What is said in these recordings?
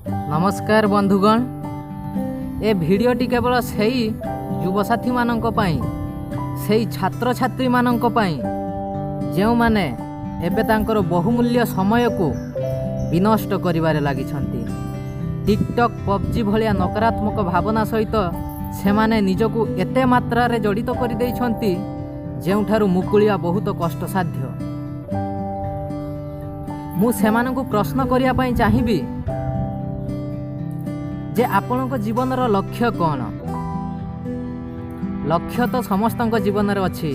नमस्कार बंधुगण, ए भिडियोटी केवल सही युवसाथी मानक पई, सही छात्र छात्री मानक पई जेउ माने एबे तांकर बहुमूल्य समय को विनष्ट करिवारे लागिछंती। टिकटक पबजी भलिया नकारात्मक भावना सहित सेमाने निजको एते मात्रा रे जड़ित करि दैछंती जेउठारु मुकुलिया बहुत कष्टसाध्य। मु सेमानकु प्रश्न करिया पई चाहिबी जे आपणक जीवनर लक्ष्य कौन। लक्ष्य तो समस्तक जीवन रे अछि,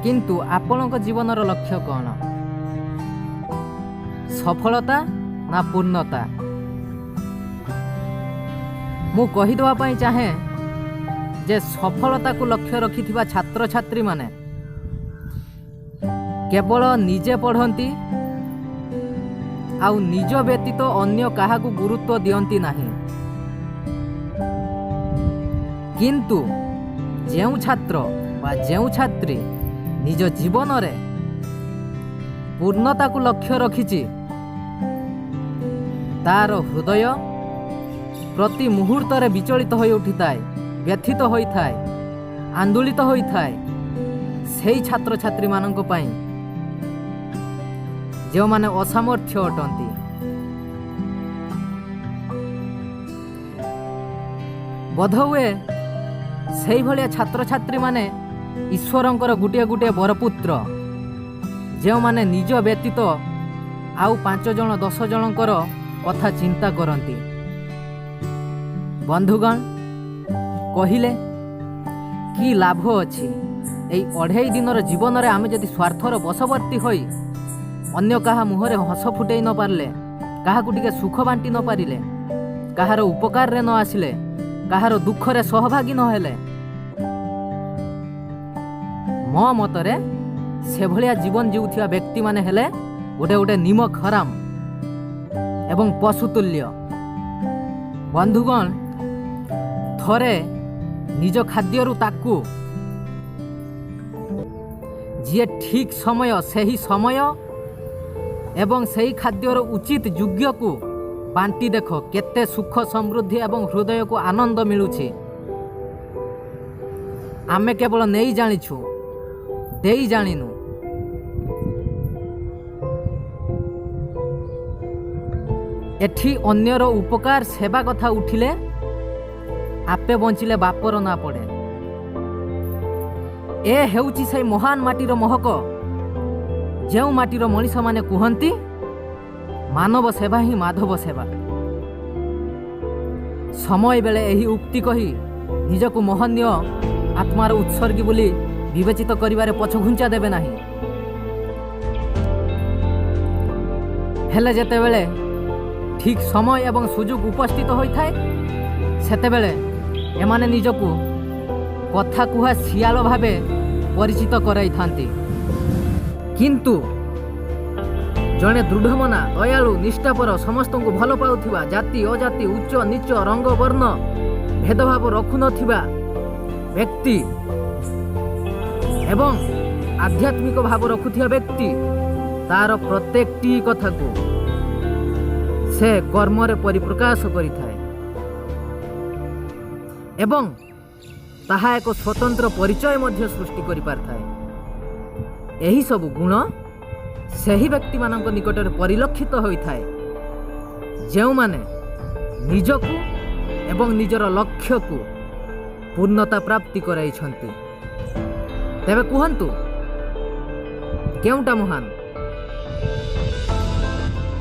किंतु आपणक जीवनर लक्ष्य कौन? सफलता ना पूर्णता? मु कहि दवा पई चाहे जे सफलता को लक्ष्य रखिथिबा छात्र छात्री माने केवल निजे पढ़ंती आउ निज व्यतीत अन्य काहाकू गुरुत्व दियंती नाही। किंतु जेउ छात्र बा जेउ छात्री निज जीवन रे पूर्णता को लक्ष्य रखिछि, तार हृदय प्रति मुहूर्त रे विचलित होई उठिताए, व्यथित होइथाए, आंदोलित होइथाए। सेही छात्र छात्री मानक पई जो माने असामर्थ्य अटंती, बोधहुए सेही भलिया छात्र छात्री माने ईश्वरंकर गुटिया गुटिया बरपुत्र, जो माने निज व्यतीत आउ 5 जन 10 जनकर कथा चिंता करती। बंधुगण, कहिले कि लाभ अछि एई 2.5 दिनर जीवन रे आमे जदि स्वार्थर बशवर्ती होई अन्य काहा मुहरे हस फुटई न पारले, काहाकू टिके सुख बांटी न पारिले, काहार उपकार रे न आसिले, काहार दुख रे सहभागी न हेले, मो मतरे से भलिया जीवन जीउथिया व्यक्ति माने हेले गोटे गोटे निमक हराम एवं पशुतुल्य। बंधुगण, थरे निज खाद्यरु ताकू जे ठीक समय सही समय एवं सही खाद्यर उचित योग्य को बांटी देख केते सुख समृद्धि एवं हृदय को आनंद मिलुछि। आमे केवल नहीं जानिछु, देई जानिनु। एठी अन्यर उपकार सेवा कथा उठिले आपे बंचिले बापर ना पड़े। ए हेउछि से महान माटीर महक, जेउ माटीर मनीष माने कुहंती मानव सेवा ही माधव सेवा। समय बेले एही उक्ति कही निजको महनीय आत्मार उत्सर्गी बोली विवेचित करिवारे पछघुंचा देबे नाही। हेले जेते बेले ठीक समय एवं सुযোগ उपस्थित होइथाय सेते बेले एमाने निजको कथा कुहा सियाल भावे परिचित कराई थांती। किंतु जड़े दृढ़मना दयालु निष्ठापर समस्त को भल पाउथिबा, जाति अजाति उच्च नीच रंग वर्ण भेदभाव रखु नथिबा व्यक्ति एवं आध्यात्मिक भाव रखुथिबा व्यक्ति तार प्रत्येक टी कथा को से कर्म रे परिप्रकाश करिथाए एवं ताहा एक स्वतंत्र परिचय मध्य सृष्टि करि पारथाए। एही सब गुण सही व्यक्ति मानक निकटरे परिलक्षित होइथाए जेउ माने निजको एवं निजर लक्ष्य को पूर्णता प्राप्ति कराइछंती। तेबे कुहंतु केउटा महान,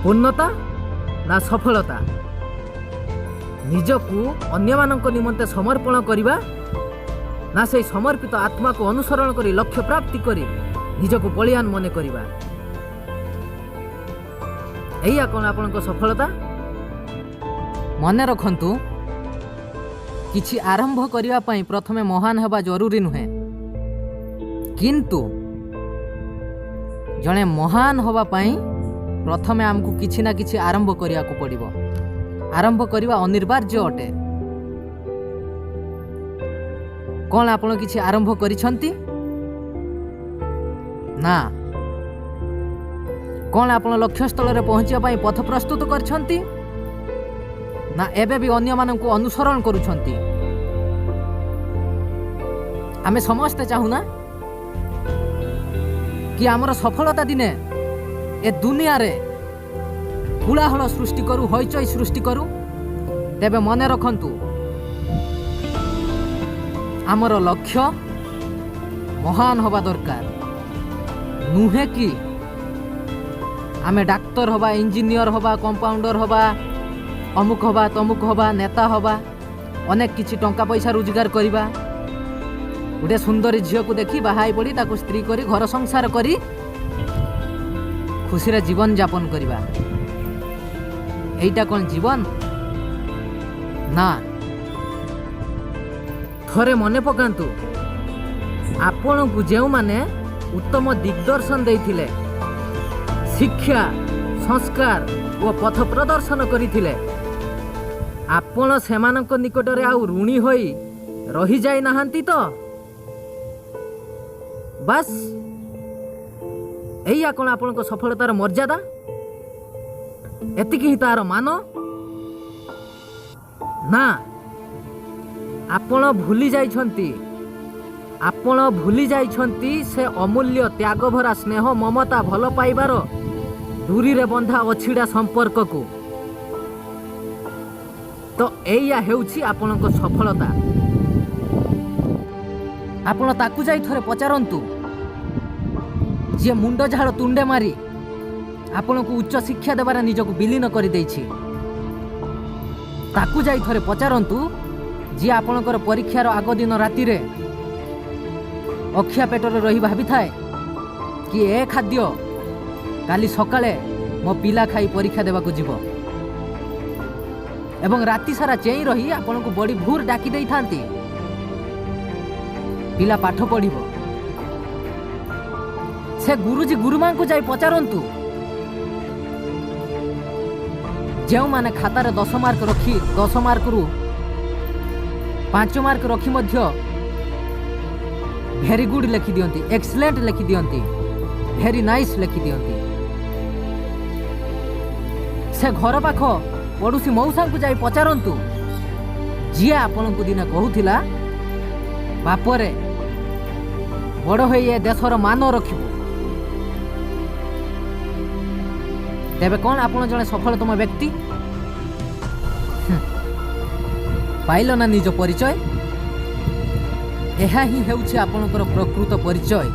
पूर्णता ना सफलता? निजको अन्य मानक निमंते समर्पण करिबा ना से समर्पित आत्मा को अनुसरण करी लक्ष्य प्राप्ति करी निजको बलियान मने करिबा? एया कोन आपनको सफलता? मने रखंतु, किछि आरंभ करिवा पई प्रथमे महान हेबा जरूरी नुहे, किंतु जणे महान होबा पई प्रथमे आमको किछि ना किछि आरंभ करिया को पड़िबो। आरंभ करिवा अनिवार्य अटे। कोन आपण किछि आरंभ करिसंती ना? कोन आपण लक्ष्य स्थल रे पहुंचिया पई पथ प्रस्तुत करछंती ନା ଏବେ ବି ଅନ୍ୟମାନଙ୍କୁ ଅନୁସରଣ କରୁଛନ୍ତି? ଆମେ ସମସ୍ତେ ଚାହୁଁନା କି ଆମର ସଫଳତା ଦିନେ ଏ ଦୁନିଆରେ କୋଳାହଳ ସୃଷ୍ଟି କରୁ, ହଇଚଇ ସୃଷ୍ଟି କରୁ? ତେବେ ମନେ ରଖନ୍ତୁ, ଆମର ଲକ୍ଷ୍ୟ ମହାନ ହେବା ଦରକାର। ନୁହେଁ କି ଆମେ ଡାକ୍ତର ହେବା, ଇଞ୍ଜିନିୟର ହେବା, କମ୍ପାଉଣ୍ଡର ହେବା, ଅମୁକ ହେବା, ତମୁକ ହେବା, ନେତା ହେବା, ଅନେକ କିଛି ଟଙ୍କା ପଇସା ରୋଜଗାର କରିବା, ଗୋଟେ ସୁନ୍ଦରୀ ଝିଅକୁ ଦେଖି ବାହା ହେଇ ପଡ଼ି ତାକୁ ସ୍ତ୍ରୀ କରି ଘର ସଂସାର କରି ଖୁସିରେ ଜୀବନ ଯାପନ କରିବା। এইটা କ'ଣ ଜୀବନ? ନା। ଥରେ ମନେ ପକାନ୍ତୁ, ଆପଣଙ୍କୁ ଯେଉଁମାନେ ଉତ୍ତମ ଦିଗ୍ଦର୍ଶନ ଦେଇଥିଲେ, ଶିକ୍ଷା, ସଂସ୍କାର ଓ ପଥ ପ୍ରଦର୍ଶନ କରିଥିଲେ, ଆପଣ ସେମାନଙ୍କ ନିକଟରେ ଆଉ ଋଣୀ ହୋଇ ରହିଯାଇନାହାନ୍ତି ତ? ବାସ୍ ଏଇଆ କ'ଣ ଆପଣଙ୍କ ସଫଳତାର ମର୍ଯ୍ୟାଦା? ଏତିକି ହିଁ ତାର ମାନ? ନା, ଆପଣ ଭୁଲି ଯାଇଛନ୍ତି ସେ ଅମୂଲ୍ୟ ତ୍ୟାଗଭରା ସ୍ନେହ, ମମତା, ଭଲ ପାଇବାର ଦୂରୀରେ ବନ୍ଧା ଅଛିଡ଼ା ସମ୍ପର୍କକୁ। ତ ଏଇଆ ହେଉଛି ଆପଣଙ୍କ ସଫଳତା। ଆପଣ ତାକୁ ଯାଇ ଥରେ ପଚାରନ୍ତୁ, ଯିଏ ମୁଣ୍ଡ ଝାଳ ତୁଣ୍ଡେ ମାରି ଆପଣଙ୍କୁ ଉଚ୍ଚ ଶିକ୍ଷା ଦେବାରେ ନିଜକୁ ବିଲୀନ କରିଦେଇଛି। ତାକୁ ଯାଇ ଥରେ ପଚାରନ୍ତୁ, ଯିଏ ଆପଣଙ୍କର ପରୀକ୍ଷାର ଆଗ ଦିନ ରାତିରେ ଅଖିଆ ପେଟରେ ରହି ଭାବିଥାଏ କି ଏ ଖାଦ୍ୟ କାଲି ସକାଳେ ମୋ ପିଲା ଖାଇ ପରୀକ୍ଷା ଦେବାକୁ ଯିବ, ଏବଂ ରାତି ସାରା ଚେଇଁ ରହି ଆପଣଙ୍କୁ ବଡ଼ି ଭୋର ଡାକି ଦେଇଥାନ୍ତି ପିଲା ପାଠ ପଢ଼ିବ। ସେ ଗୁରୁଜୀ ଗୁରୁମାଙ୍କୁ ଯାଇ ପଚାରନ୍ତୁ, ଯେଉଁମାନେ ଖାତାରେ 10 ମାର୍କ ରଖି 10 ମାର୍କରୁ 5 ମାର୍କ ରଖି ମଧ୍ୟ ଭେରି ଗୁଡ୍ ଲେଖିଦିଅନ୍ତି, ଏକ୍ସଲେଣ୍ଟ ଲେଖିଦିଅନ୍ତି, ଭେରି ନାଇସ୍ ଲେଖିଦିଅନ୍ତି। ସେ ଘର ପାଖ ପଡ଼ୋଶୀ ମଉସାଙ୍କୁ ଯାଇ ପଚାରନ୍ତୁ, ଯିଏ ଆପଣଙ୍କୁ ଦିନେ କହୁଥିଲା ବାପରେ ବଡ଼ ହୋଇ ଏ ଦେଶର ମାନ ରଖିବୁ। ତେବେ କ'ଣ ଆପଣ ଜଣେ ସଫଳତମ ବ୍ୟକ୍ତି? ପାଇଲ ନା ନିଜ ପରିଚୟ? ଏହା ହିଁ ହେଉଛି ଆପଣଙ୍କର ପ୍ରକୃତ ପରିଚୟ।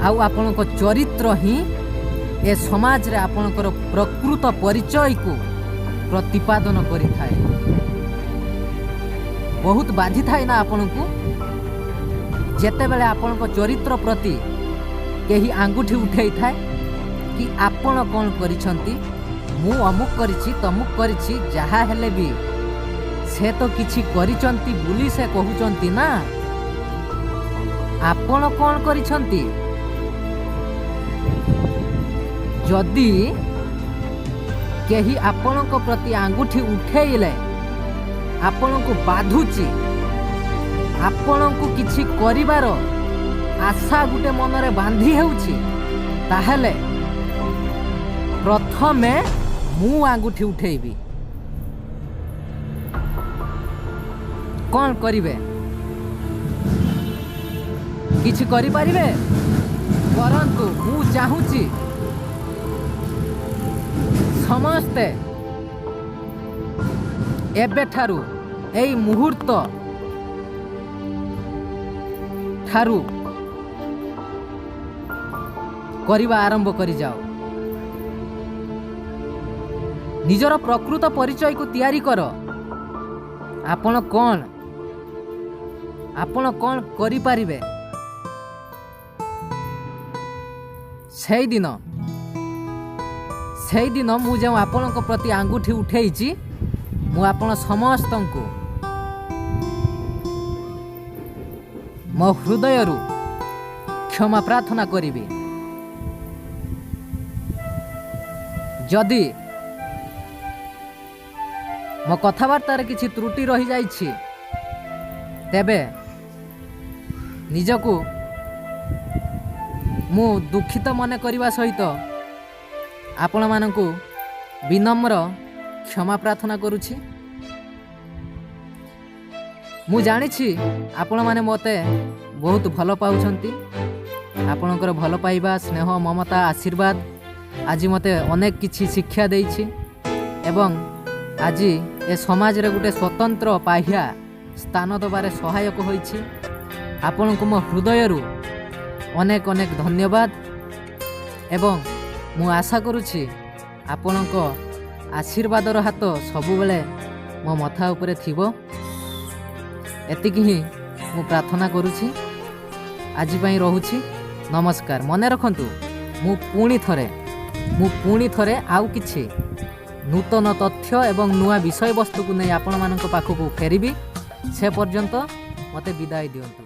ଆଉ ଆପଣଙ୍କ ଚରିତ୍ର ହିଁ ଏ ସମାଜରେ ଆପଣଙ୍କର ପ୍ରକୃତ ପରିଚୟକୁ ପ୍ରତିପାଦନ କରିଥାଏ। ବହୁତ ବାଧିଥାଏ ନା ଆପଣଙ୍କୁ ଯେତେବେଳେ ଆପଣଙ୍କ ଚରିତ୍ର ପ୍ରତି କେହି ଆଙ୍ଗୁଠି ଉଠେଇଥାଏ କି ଆପଣ କ'ଣ କରିଛନ୍ତି, ମୁଁ ଅମୁକ କରିଛି, ତମୁକ କରିଛି, ଯାହା ହେଲେ ବି ସେ ତ କିଛି କରିଛନ୍ତି ବୋଲି ସେ କହୁଛନ୍ତି ନା। ଆପଣ କ'ଣ କରିଛନ୍ତି? ଯଦି କେହି ଆପଣଙ୍କ ପ୍ରତି ଆଙ୍ଗୁଠି ଉଠେଇଲେ ଆପଣଙ୍କୁ ବାଧୁଛି, ଆପଣଙ୍କୁ କିଛି କରିବାର ଆଶା ଗୋଟେ ମନରେ ବାନ୍ଧି ହେଉଛି, ତାହେଲେ ପ୍ରଥମେ ମୁଁ ଆଙ୍ଗୁଠି ଉଠେଇବି। କ'ଣ କରିବେ? କିଛି କରିପାରିବେ? କରନ୍ତୁ। ମୁଁ ଚାହୁଁଛି ସମସ୍ତେ ଏବେଠାରୁ, ଏଇ ମୁହୂର୍ତ୍ତ ଠାରୁ କରିବା ଆରମ୍ଭ କରିଯାଅ। ନିଜର ପ୍ରକୃତ ପରିଚୟକୁ ତିଆରି କର। ଆପଣ କ'ଣ କରିପାରିବେ? ସେଇଦିନ ମୁଁ ଯେଉଁ ଆପଣଙ୍କ ପ୍ରତି ଆଙ୍ଗୁଠି ଉଠେଇଛି, ମୁଁ ଆପଣ ସମସ୍ତଙ୍କୁ ମୋ ହୃଦୟରୁ କ୍ଷମା ପ୍ରାର୍ଥନା କରିବି। ଯଦି ମୋ କଥାବାର୍ତ୍ତାରେ କିଛି ତ୍ରୁଟି ରହିଯାଇଛି, ତେବେ ନିଜକୁ ମୁଁ ଦୁଃଖିତ ମନେ କରିବା ସହିତ ଆପଣମାନଙ୍କୁ ବିନମ୍ର କ୍ଷମା ପ୍ରାର୍ଥନା କରୁଛି। ମୁଁ ଜାଣିଛି ଆପଣମାନେ ମୋତେ ବହୁତ ଭଲ ପାଉଛନ୍ତି। ଆପଣଙ୍କର ଭଲ ପାଇବା, ସ୍ନେହ, ମମତା, ଆଶୀର୍ବାଦ ଆଜି ମୋତେ ଅନେକ କିଛି ଶିକ୍ଷା ଦେଇଛି ଏବଂ ଆଜି ଏ ସମାଜରେ ଗୋଟେ ସ୍ୱତନ୍ତ୍ର ପାହ୍ୟା ସ୍ଥାନ ଦେବାରେ ସହାୟକ ହୋଇଛି। ଆପଣଙ୍କୁ ମୋ ହୃଦୟରୁ ଅନେକ ଅନେକ ଧନ୍ୟବାଦ ଏବଂ ମୁଁ ଆଶା କରୁଛି ଆପଣଙ୍କ ଆଶୀର୍ବାଦର ହାତ ସବୁବେଳେ ମୋ ମଥା ଉପରେ ଥିବ। ଏତିକି ହିଁ ମୁଁ ପ୍ରାର୍ଥନା କରୁଛି। ଆଜି ପାଇଁ ରହୁଛି। ନମସ୍କାର। ମନେ ରଖନ୍ତୁ, ମୁଁ ପୁଣି ଥରେ ଆଉ କିଛି ନୂତନ ତଥ୍ୟ ଏବଂ ନୂଆ ବିଷୟବସ୍ତୁକୁ ନେଇ ଆପଣମାନଙ୍କ ପାଖକୁ ଫେରିବି। ସେ ପର୍ଯ୍ୟନ୍ତ ମୋତେ ବିଦାୟ ଦିଅନ୍ତୁ।